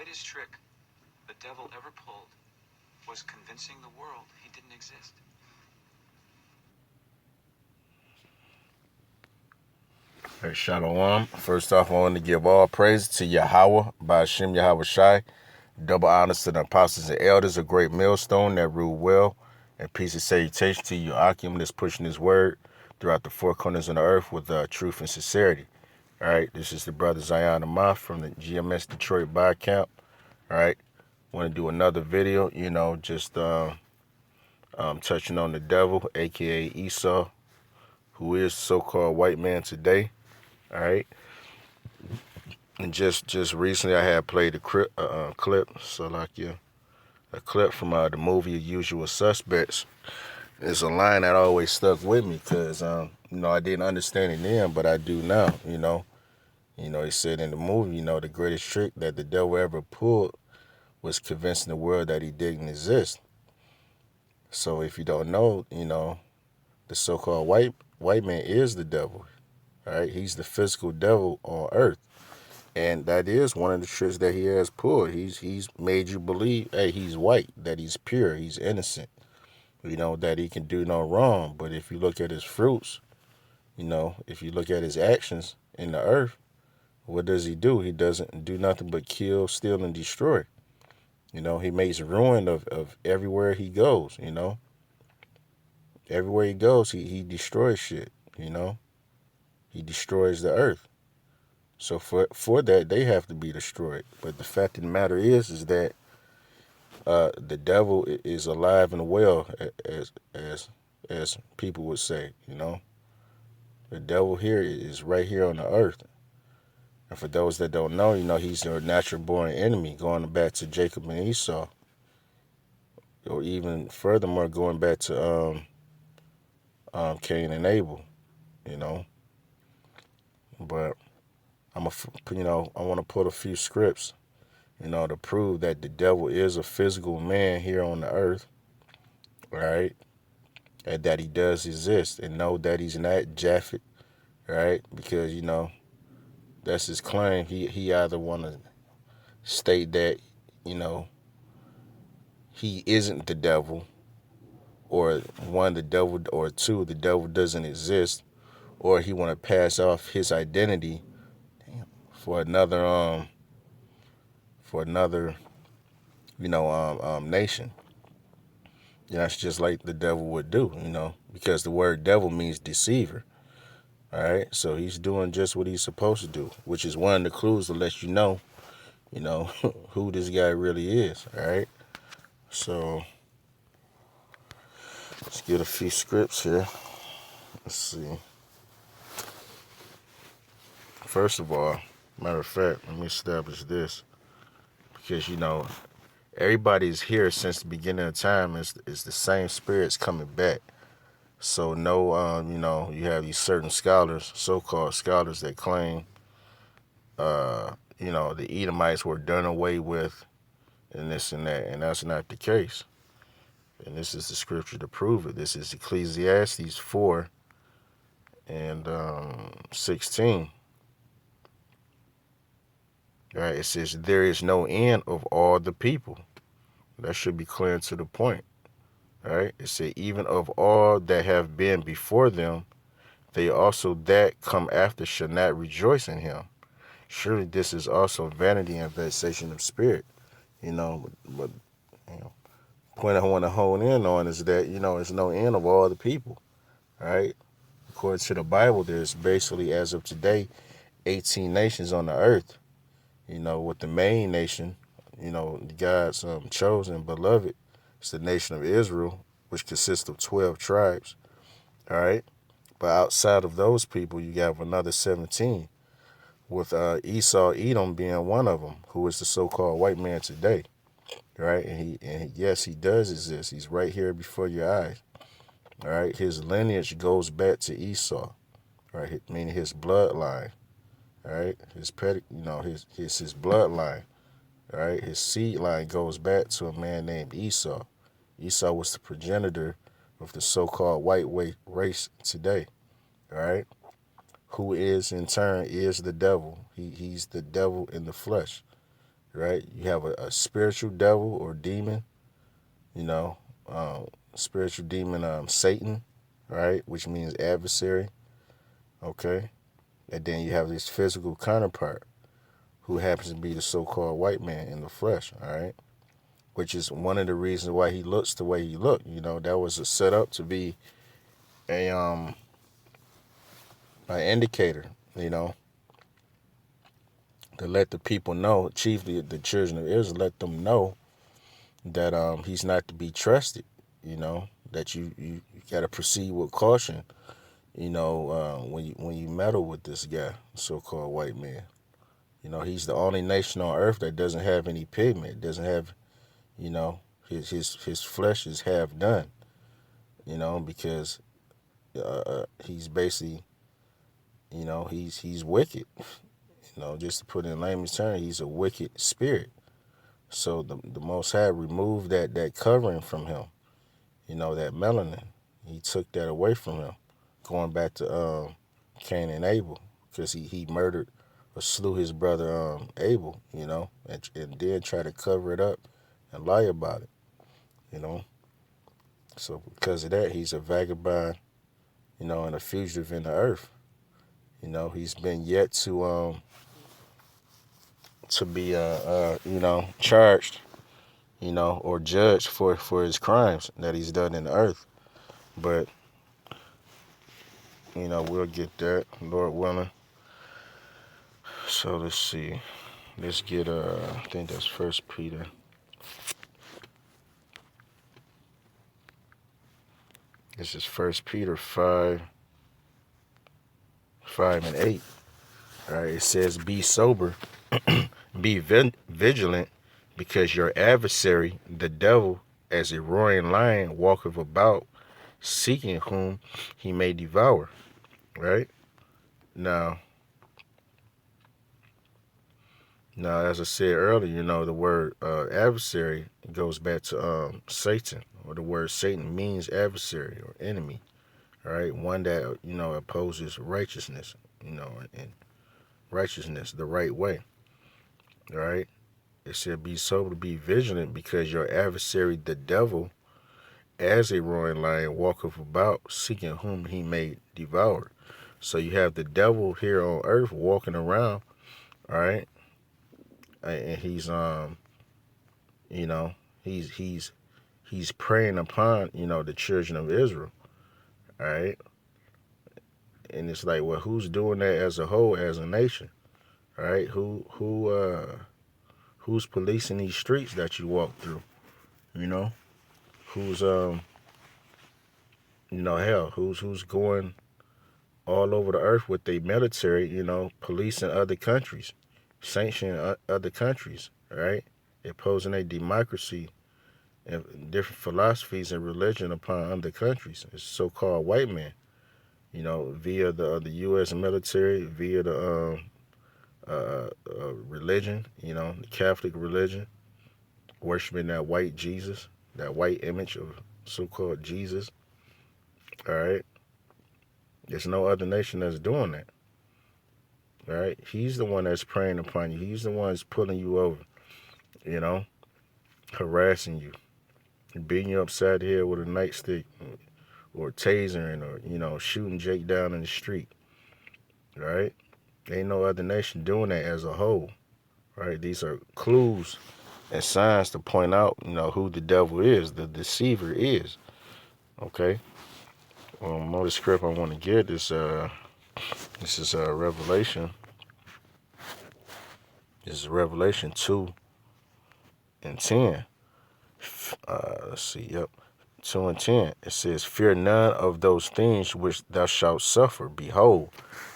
greatest trick the devil ever pulled was convincing the world he didn't exist. Hey, Shalom. First off, I want to give all praise to Yahweh, Ba'ashem Yahweh Shai. Double honors to the apostles and elders, a great millstone that rule well. And peace and salutation to you, Akim, that's pushing his word throughout the four corners of the earth with truth and sincerity. All right, this is the brother Zion Amath from the GMS Detroit Buy Camp. All right, want to do another video, just touching on the devil, aka Esau, who is so-called white man today. All right. And just recently, I had played a clip, Salakia, a clip from the movie Usual Suspects. It's a line that always stuck with me because, I didn't understand it then, but I do now. He said in the movie, the greatest trick that the devil ever pulled was convincing the world that he didn't exist. So if you don't know, the so-called white man is the devil. All right, he's the physical devil on earth. And that is one of the tricks that he has pulled. He's made you believe, hey, he's white, that he's pure, he's innocent, that he can do no wrong. But if you look at his fruits, if you look at his actions in the earth, what does he do? He doesn't do nothing but kill, steal, and destroy. He makes ruin of everywhere he goes, Everywhere he goes, he destroys shit, He destroys the earth. So for that, they have to be destroyed. But the fact of the matter is that the devil is alive and well, as people would say. The devil here is right here on the earth. And for those that don't know, he's their natural born enemy, going back to Jacob and Esau, or even furthermore going back to Cain and Abel. But I want to put a few scripts, to prove that the devil is a physical man here on the earth, right? And that he does exist, and know that he's not Japhet, right? Because that's his claim. He either want to state that he isn't the devil, or one, the devil, or two, the devil doesn't exist, or he want to pass off his identity for another nation. That's just like the devil would do, because the word devil means deceiver. All right, so he's doing just what he's supposed to do, which is one of the clues to let you know, who this guy really is. All right, so let's get a few scripts here. Let's see. First of all, matter of fact, let me establish this, because everybody's here since the beginning of time. Is the same spirits coming back. So no, you have these certain scholars, so-called scholars, that claim, the Edomites were done away with, and this and that, and that's not the case. And this is the scripture to prove it. This is Ecclesiastes 4 and 16. All right, it says, there is no end of all the people. That should be clear to the point. All right, it says, even of all that have been before them, they also that come after shall not rejoice in him. Surely this is also vanity and vexation of spirit. But point I want to hone in on is that, there's no end of all the people. All right. According to the Bible, there's basically, as of today, 18 nations on the earth. With the main nation, God's chosen, beloved, it's the nation of Israel, which consists of 12 tribes. All right. But outside of those people, you have another 17, with Esau, Edom being one of them, who is the so-called white man today. Right. And yes, he does exist. He's right here before your eyes. All right. His lineage goes back to Esau. Right. Meaning his bloodline. All right. His his bloodline. All right. His seed line goes back to a man named Esau. Esau was the progenitor of the so-called white race today. All right. Who is in turn is the devil. He's the devil in the flesh. right? You have a spiritual devil or demon, you know, spiritual demon, Satan, right? Which means adversary, okay? And then you have this physical counterpart who happens to be the so-called white man in the flesh, all right? Which is one of the reasons why he looks the way he looked. You know, that was a setup to be a an indicator, you know, to let the people know, chiefly the children of Israel, let them know that he's not to be trusted, you know, that you got to proceed with caution, you know, when you meddle with this guy, so-called white man. You know, he's the only nation on earth that doesn't have any pigment, doesn't have, you know, his flesh is half done, you know, because he's basically, you know, he's wicked. You know, just to put it in layman's terms, he's a wicked spirit. So the Most High removed that covering from him. You know, that melanin. He took that away from him, going back to Cain and Abel, because he murdered or slew his brother Abel. You know, and then try to cover it up and lie about it. You know, so because of that, he's a vagabond. You know, and a fugitive in the earth. You know, he's been yet to be you know, charged, you know, or judged for his crimes that he's done in the earth. But you know, we'll get that, Lord willing. So let's see. Let's get I think that's First Peter. This is First Peter 5:5 and 8. All right, it says, "Be sober, be vigilant, because your adversary, the devil, as a roaring lion, walketh about, seeking whom he may devour." Right? Now, as I said earlier, you know, the word adversary goes back to Satan, or the word Satan means adversary or enemy, all right? One that, you know, opposes righteousness, you know, and righteousness the right way, all right? It said, "Be sober, be vigilant, because your adversary, the devil, as a roaring lion, walketh about, seeking whom he may devour." So you have the devil here on earth walking around, all right? And he's you know, he's preying upon, you know, the children of Israel, all right? And it's like, well, who's doing that as a whole, as a nation, all right? Who's policing these streets that you walk through, you know? Who's you know, hell, who's going all over the earth with their military, you know, policing other countries, sanctioning other countries, all right? Imposing a democracy and different philosophies and religion upon other countries. It's so-called white men, you know, via the U.S. military, via the religion, you know, the Catholic religion, worshiping that white Jesus, that white image of so-called Jesus. All right, there's no other nation that's doing that. All right, he's the one that's preying upon you. He's the one that's pulling you over, you know, harassing you, beating you upside the head with a nightstick, or tasering, or, you know, shooting Jake down in the street. Right? Ain't no other nation doing that as a whole. Right? These are clues and signs to point out, you know, who the devil is, the deceiver is. Okay? Another script I want to get is this is Revelation. This is Revelation 2:10. Let's see. Yep. 2:10. It says, "Fear none of those things which thou shalt suffer. Behold,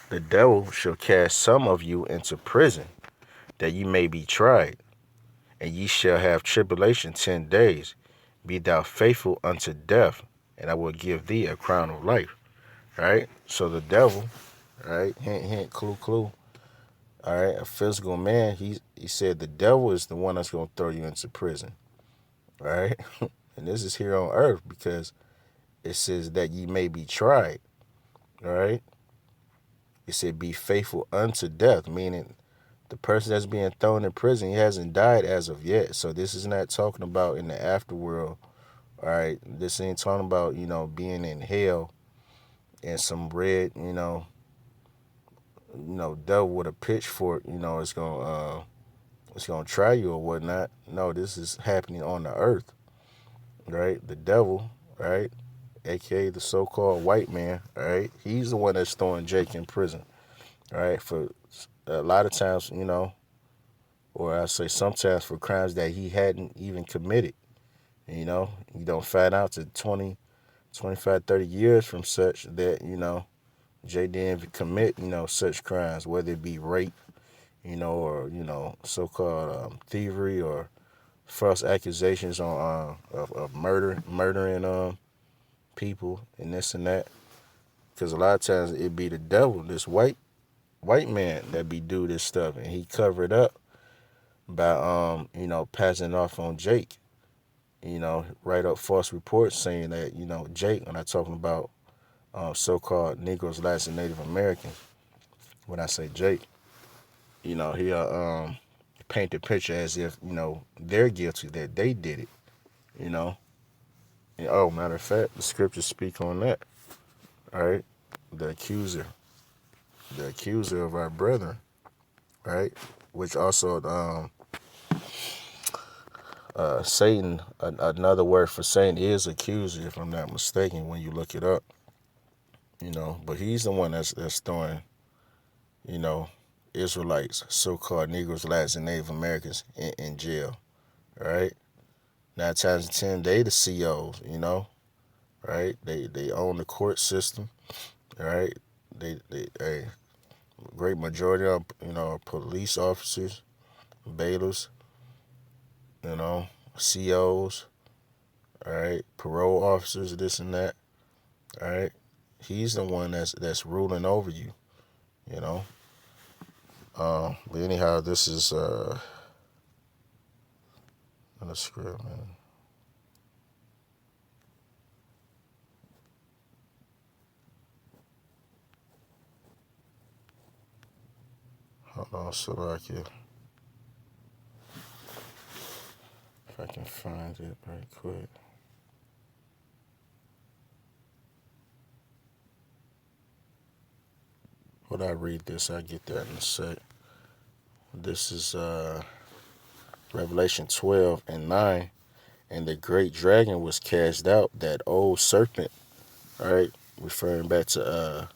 the devil shall cast some of you into prison, that ye may be tried, and ye shall have tribulation 10 days. Be thou faithful unto death, and I will give thee a crown of life." Right? So the devil, right? Hint, hint, clue, clue. All right, a physical man. He said the devil is the one that's gonna throw you into prison. All right, and this is here on earth, because it says that ye may be tried. All right. It said, "Be faithful unto death," meaning The person that's being thrown in prison, he hasn't died as of yet. So this is not talking about in the afterworld. All right, this ain't talking about being in hell and some red devil with a pitchfork. It's gonna try you or whatnot. No, this is happening on the earth, right? The devil, right, aka the so-called white man, right? He's the one that's throwing Jake in prison, right? For a lot of times, or I say sometimes for crimes that he hadn't even committed. You don't find out to 20, 25, 30 years from such that, Jay didn't commit, such crimes, whether it be rape, or, so-called thievery or false accusations on of murdering people and this and that. Because a lot of times it be the devil, this white man that be do this stuff, and he cover it up by passing it off on Jake. Write up false reports saying that Jake, when I'm talking about so-called Negroes, Blacks, and Native Americans, when I say Jake, he'll paint the picture as if they're guilty, that they did it. You know, and, oh, matter of fact, the scriptures speak on that. All right, the accuser, the accuser of our brethren, right, which also Satan, another word for Satan is accuser, if I'm not mistaken, when you look it up. But he's the one that's throwing, you know, Israelites, so-called Negroes, Blacks, and Native Americans in jail. All right, 9 times 10, they the COs. Right? They own the court system. All right, they a great majority of are police officers, bailiffs, you know, COs. All right, parole officers, this and that. All right, he's the one that's ruling over you. You know. But anyhow, this is in the script, man. Hold on, Salakia. If I can find it right quick. When I read this, I get that in a sec. This is Revelation 12:9. And the great dragon was cast out, that old serpent, all right, referring back to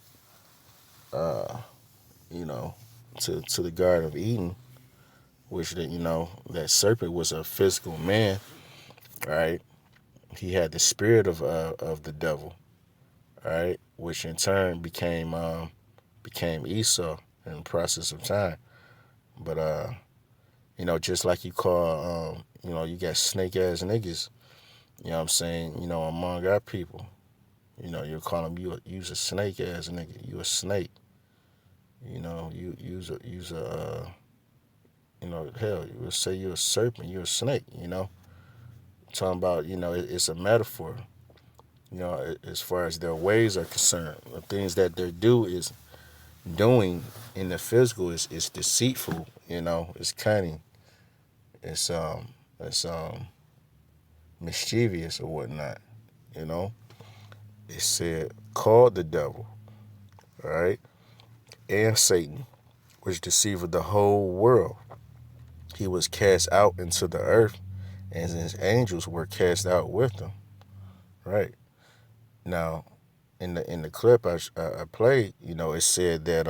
uh you know to the Garden of Eden, which that serpent was a physical man, right? He had the spirit of the devil, right, which in turn became Esau in the process of time. But just like you call you got snake ass niggas, what I'm saying, among our people. You'll call him you's a snake ass nigga. You a snake. Use a hell, you would say you're a serpent, you're a snake. Talking about it's a metaphor. As far as their ways are concerned, the things that they do is doing in the physical is deceitful. It's cunning. It's mischievous or whatnot. You know, it said called the devil, all right, and Satan, which deceived the whole world. He was cast out into the earth, and his angels were cast out with him. Right now, in the clip I played, it said that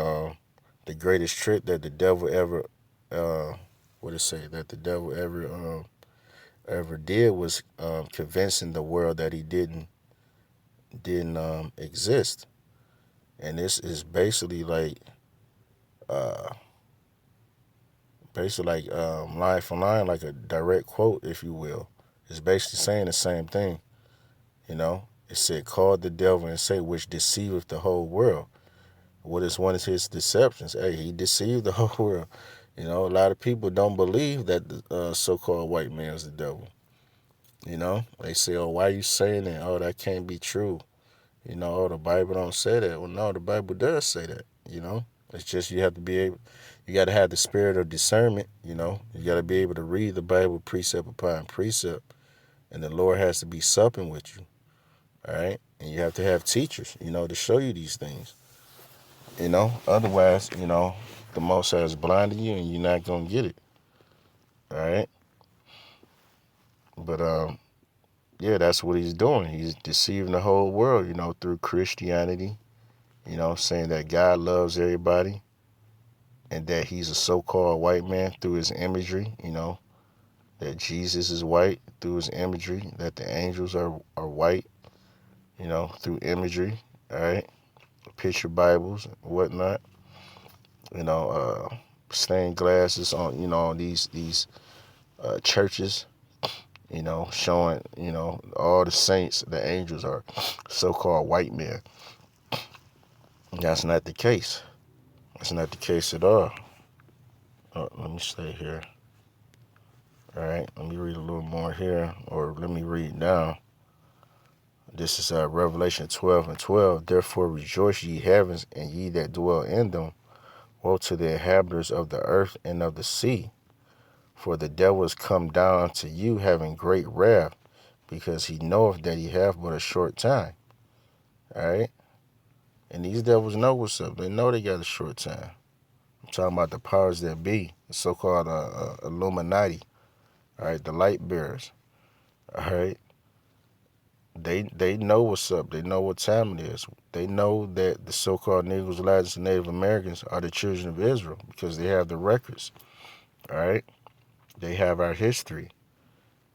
the greatest trick that the devil ever what did it say that the devil ever did was convincing the world that he didn't exist, and this is basically like uh, line for line, like a direct quote, if you will. It's basically saying the same thing. It said, "Called the devil and say, which deceiveth the whole world." What is one of his deceptions? Hey, he deceived the whole world. A lot of people don't believe that the so-called white man is the devil. They say, "Oh, why are you saying that? Oh, that can't be true." Oh, the Bible don't say that. Well, no, the Bible does say that. It's just you have to be able. You got to have the spirit of discernment. You got to be able to read the Bible precept upon precept, and the Lord has to be supping with you. All right, and you have to have teachers, to show you these things. Otherwise, the Most High is blinding you, and you're not gonna get it. All right, but yeah, that's what he's doing. He's deceiving the whole world, through Christianity. Saying that God loves everybody, and that he's a so-called white man through his imagery. That Jesus is white through his imagery. That the angels are white, through imagery. All right, picture Bibles and whatnot. You know, stained glasses on on these churches. Showing all the saints, the angels are so-called white men. That's not the case. That's not the case at all. Let me stay here. All right, let me read a little more here, or let me read now. This is Revelation 12:12. Therefore rejoice, ye heavens, and ye that dwell in them. Woe to the inhabitants of the earth and of the sea. For the devil is come down to you, having great wrath, because he knoweth that he hath but a short time. All right? And these devils know what's up. They know they got a short time. I'm talking about the powers that be, the so-called Illuminati. All right? The light bearers. All right? They know what's up. They know what time it is. They know that the so-called Negroes, Latins, and Native Americans are the children of Israel because they have the records. All right? They have our history.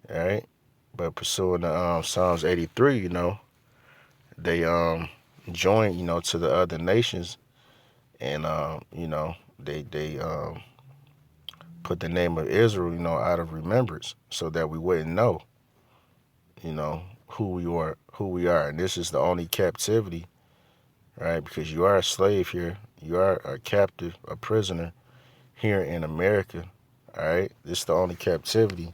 All right? But pursuing the Psalms 83, they join, to the other nations, and they put the name of Israel, out of remembrance, so that we wouldn't know, who we are, and this is the only captivity, right? Because you are a slave here, you are a captive, a prisoner here in America, all right. This is the only captivity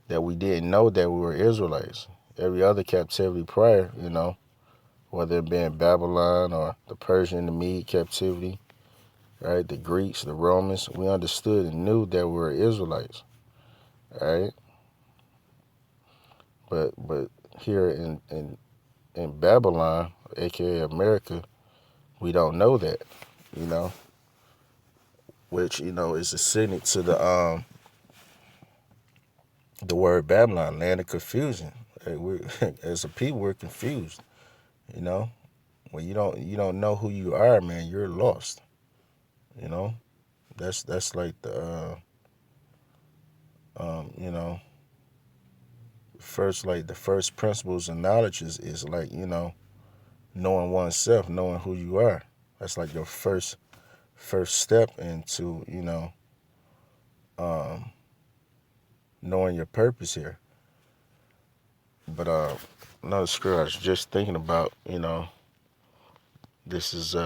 that we didn't know that we were Israelites. Every other captivity prior, whether it be in Babylon or the Persian, the Mede captivity, right? The Greeks, the Romans, we understood and knew that we were Israelites, right? But here in Babylon, aka America, we don't know that, you know, which is a signet to the word Babylon, land of confusion. We, as a people, we're confused, you know. When you don't know who you are, man, you're lost. You know, that's like you know, the first principles of knowledge is like knowing oneself, knowing who you are. That's like your first step into um, knowing your purpose here. But another scripture I was just thinking about, this is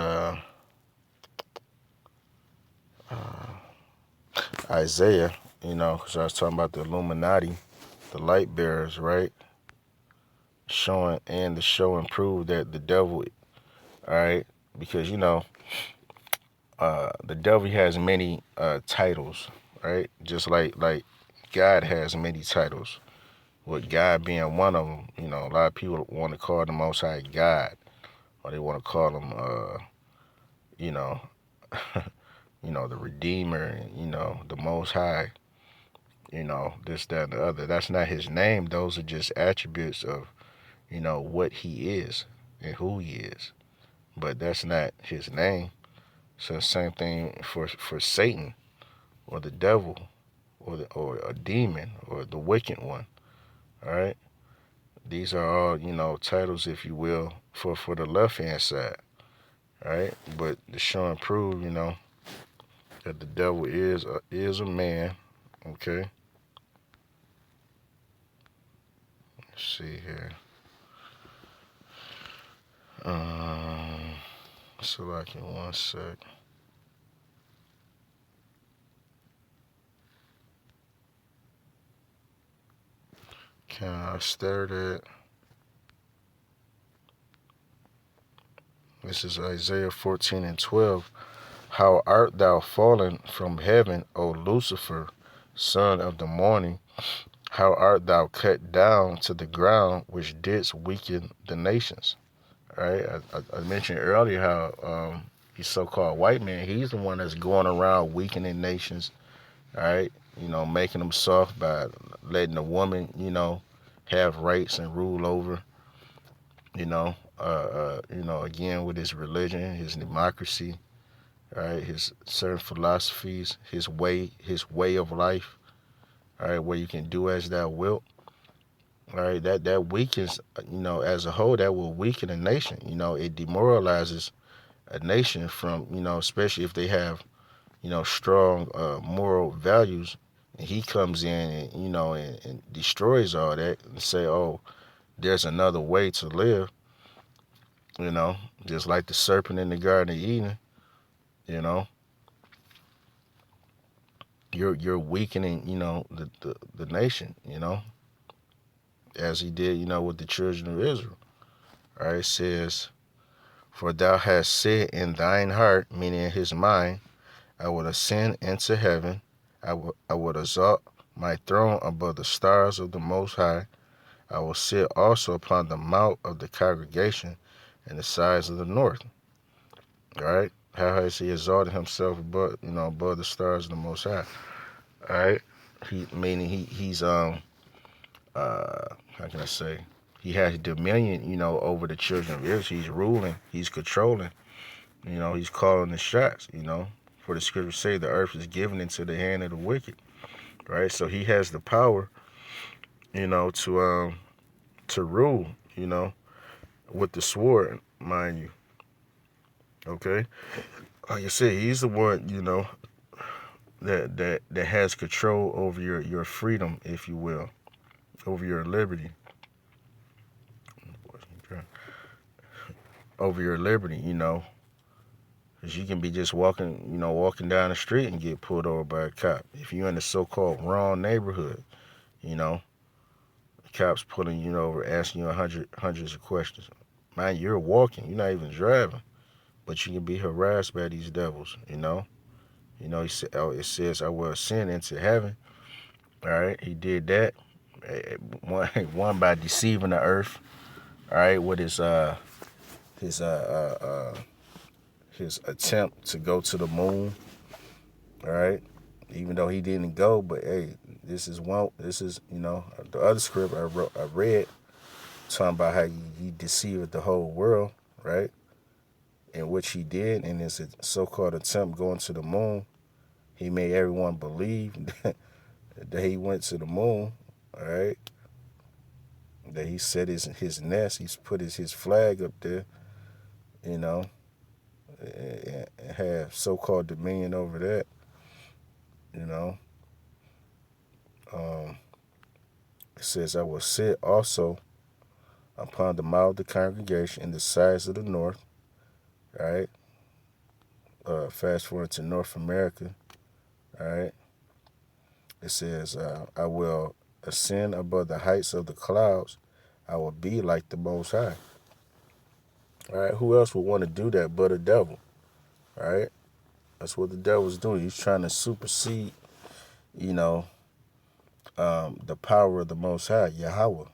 Isaiah, because I was talking about the Illuminati, the light bearers, right? Showing and to show and prove that the devil, all right, because the devil has many titles, right? Just like God has many titles. With God being one of them, a lot of people want to call the Most High God, or they want to call him, you know, the Redeemer, the Most High, this, that, and the other. That's not his name. Those are just attributes of, what he is and who he is. But that's not his name. So same thing for Satan or the devil or a demon or the wicked one. All right. These are all titles, if you will, for the left hand side. All right. But to show and prove, that the devil is a man. Okay. Let's see here. So like in one sec. Can I start at? This is Isaiah 14:12. How art thou fallen from heaven, O Lucifer, son of the morning? How art thou cut down to the ground, which didst weaken the nations? Right? I mentioned earlier how these so-called white man, he's the one that's going around weakening nations. All right, making them soft by letting the woman, have rights and rule over. Again with his religion, his democracy, right, his certain philosophies, his way of life, all right, where you can do as thou wilt. All right, that weakens, as a whole, that will weaken a nation. It demoralizes a nation from, especially if they have, strong moral values. And he comes in and, and destroys all that and say, oh, there's another way to live, you know, just like the serpent in the Garden of Eden, you know, you're weakening, the nation, as he did, with the children of Israel. All right, it says, for thou hast said in thine heart, meaning in his mind, I will ascend into heaven, I will exalt my throne above the stars of the Most High. I will sit also upon the mount of the congregation in the sides of the north. All right, how has he exalted himself above the stars of the Most High? All right, he's how can I say? He has dominion, over the children of Israel. He's ruling, he's controlling, he's calling the shots, For the scriptures say the earth is given into the hand of the wicked, right? So he has the power, to rule, with the sword, mind you. Okay, like I said, he's the one, that has control over your freedom, if you will, over your liberty, because you can be just walking down the street and get pulled over by a cop. If you're in the so-called wrong neighborhood, the cops pulling you over, asking you hundreds of questions. Mind you're walking, you're not even driving, but you can be harassed by these devils, it says, I will ascend into heaven. All right, he did that. One by deceiving the earth. All right, with his his attempt to go to the moon. All right, even though he didn't go, but hey, this is the other script I read talking about how he deceived the whole world, right? In which he did in his so-called attempt going to the moon. He made everyone believe that he went to the moon, all right? That he set his nest, he's put his flag up there, and have so-called dominion over that, you know. It says, I will sit also upon the mount of the congregation in the sides of the north, right? Fast forward to North America, all right? It says, I will ascend above the heights of the clouds. I will be like the Most High. All right, who else would want to do that but a devil? All right, that's what the devil's doing. He's trying to supersede, the power of the Most High, Yahweh. All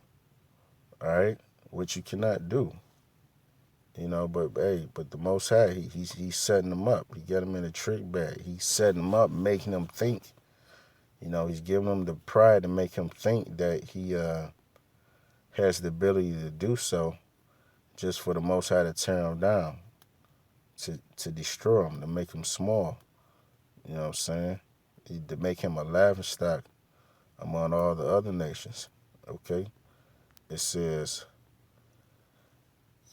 right, which you cannot do. But the Most High, he's setting them up. He got them in a trick bag. He's setting them up, making them think. He's giving them the pride to make him think that he has the ability to do so, just for the Most High to tear them down, to destroy them, to make them small. You know what I'm saying? To make him a laughingstock among all the other nations. Okay? It says,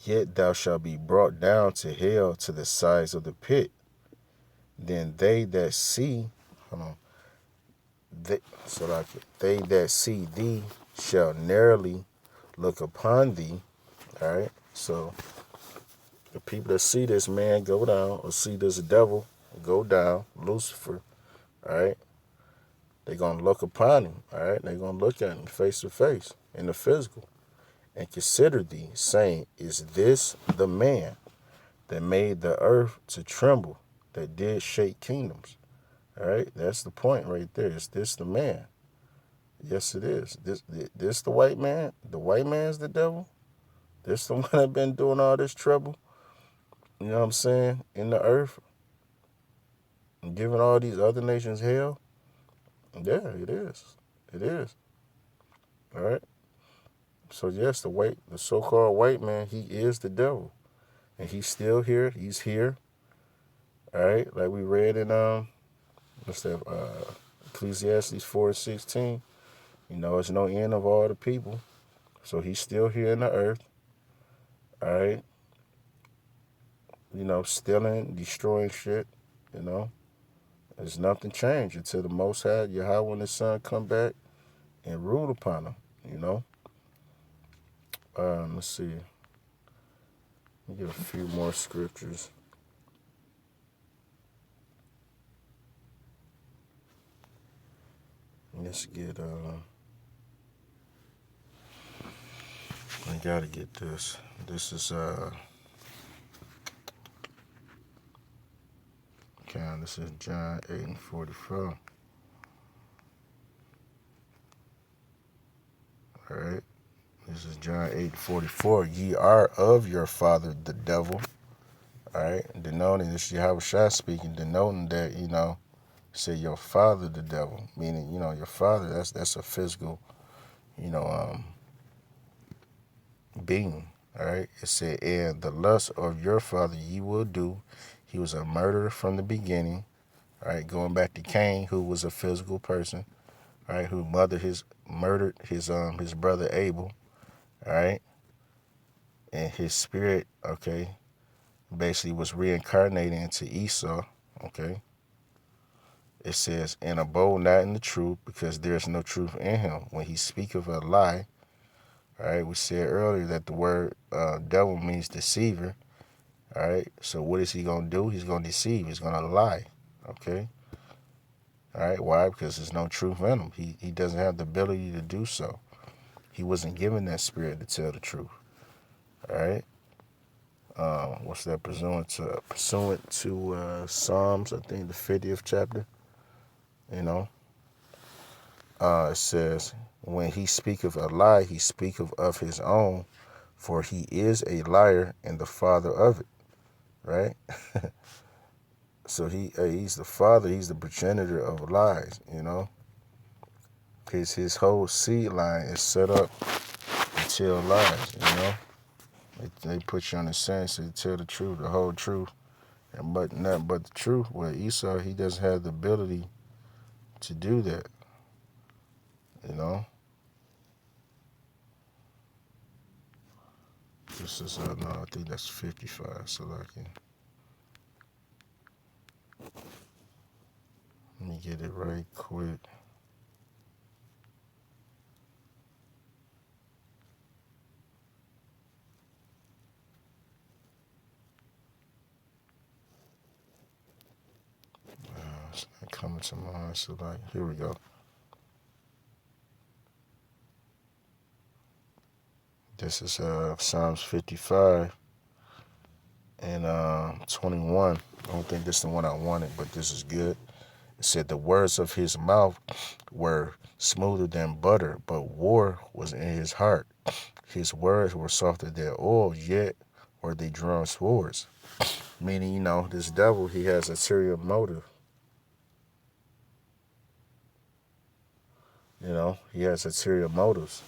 yet thou shalt be brought down to hell, to the sides of the pit. Then they that see, they that see thee shall narrowly look upon thee. All right? So the people that see this man go down, or see this devil go down, Lucifer, all right, they're going to look upon him, all right? They're going to look at him face to face in the physical and consider thee, saying, is this the man that made the earth to tremble, that did shake kingdoms. All right, that's the point right there. Is this the man? Yes, it is. This the white man. The white man's the devil. This the one that been doing all this trouble. You know what I'm saying? In the earth, and giving all these other nations hell. Yeah, it is. It is. All right. So yes, the so-called white man, he is the devil, and he's still here. He's here. All right, like we read in what's that? Ecclesiastes 4:16. You know, it's no end of all the people. So he's still here in the earth. All right. You know, stealing, destroying shit. You know, there's nothing changed until the Most High Yahweh and His Son come back and rule upon them. You know. Let's see. Let me get a few more scriptures. Let's get I gotta get this. This is this is John 8:44. All right. This is John 8:44. Ye are of your father the devil. All right. Denoting this Yahweh Shai speaking, denoting that, you know, say your father the devil. Meaning, you know, your father, that's a physical, you know, being. All right. It said, and the lust of your father ye will do. He was a murderer from the beginning. All right. Going back to Cain, who was a physical person. All right. Who murdered his brother Abel. All right. And his spirit, okay, basically was reincarnated into Esau. Okay. It says, and abode not in the truth, because there is no truth in him. When he speaketh a lie, all right, we said earlier that the word devil means deceiver. All right, so what is he going to do? He's going to deceive. He's going to lie. Okay. All right, why? Because there's no truth in him. He doesn't have the ability to do so. He wasn't given that spirit to tell the truth. All right. What's that? Pursuant to Psalms, I think the 50th chapter. You know, it says, when he speaketh a lie, he speaketh of his own, for he is a liar and the father of it. Right? So he's the father, he's the progenitor of lies, you know. His whole seed line is set up to tell lies, you know. They put you on the sense to tell the truth, the whole truth, and but nothing but the truth. Well, Esau, he doesn't have the ability to do that, you know. This is no, I think that's 55. So let me get it right quick. It's not coming to mind. So here we go. This is Psalms 55 and 21. I don't think this is the one I wanted, but this is good. It said the words of his mouth were smoother than butter, but war was in his heart. His words were softer than oil, yet were they drawn swords. Meaning, you know, this devil, he has ulterior motive. You know, he has ulterior motives.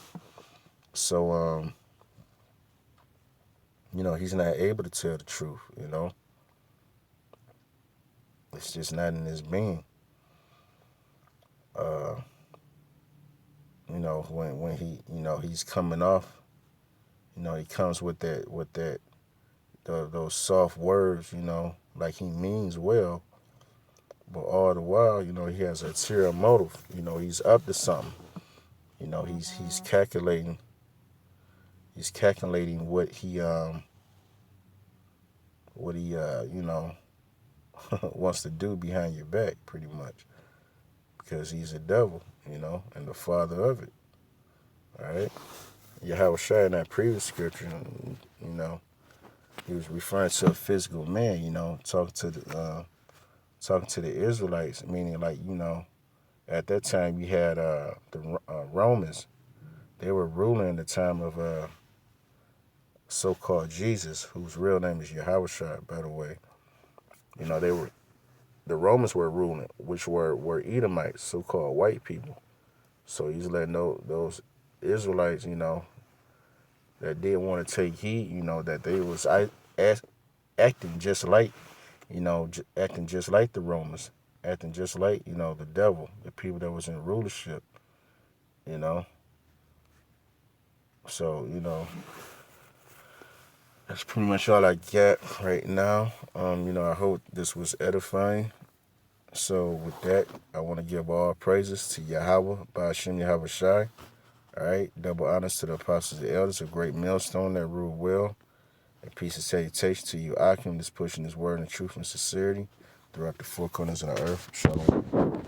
So, you know, he's not able to tell the truth, you know. It's just not in his being. You know, when he, you know, he's coming off, you know, he comes with those soft words, you know, like he means well, but all the while, you know, he has a ulterior motive. You know, he's up to something. You know, he's calculating. He's calculating what he you know wants to do behind your back, pretty much, because he's a devil, you know, and the father of it. All right. Yahweh Shai in that previous scripture, you know, he was referring to a physical man, you know, talking to talking to the Israelites, meaning like at that time you had the Romans. They were ruling in the time of so-called Jesus, whose real name is Yahushua, by the way. They were the Romans were ruling, which were Edomites, so-called white people. So he's letting those Israelites, that didn't want to take heed, that they was acting just like, acting just like the Romans, acting just like, the devil, the people that was in rulership, you know. So, that's pretty much all I got right now. I hope this was edifying. So with that, I want to give all praises to Yahweh, Ba'ashem Yahweh Shai. All right, double honors to the apostles and elders, a great millstone that rule well. And peace and salutation to you, Akim, that's pushing his word in truth and sincerity throughout the four corners of the earth. Shalom.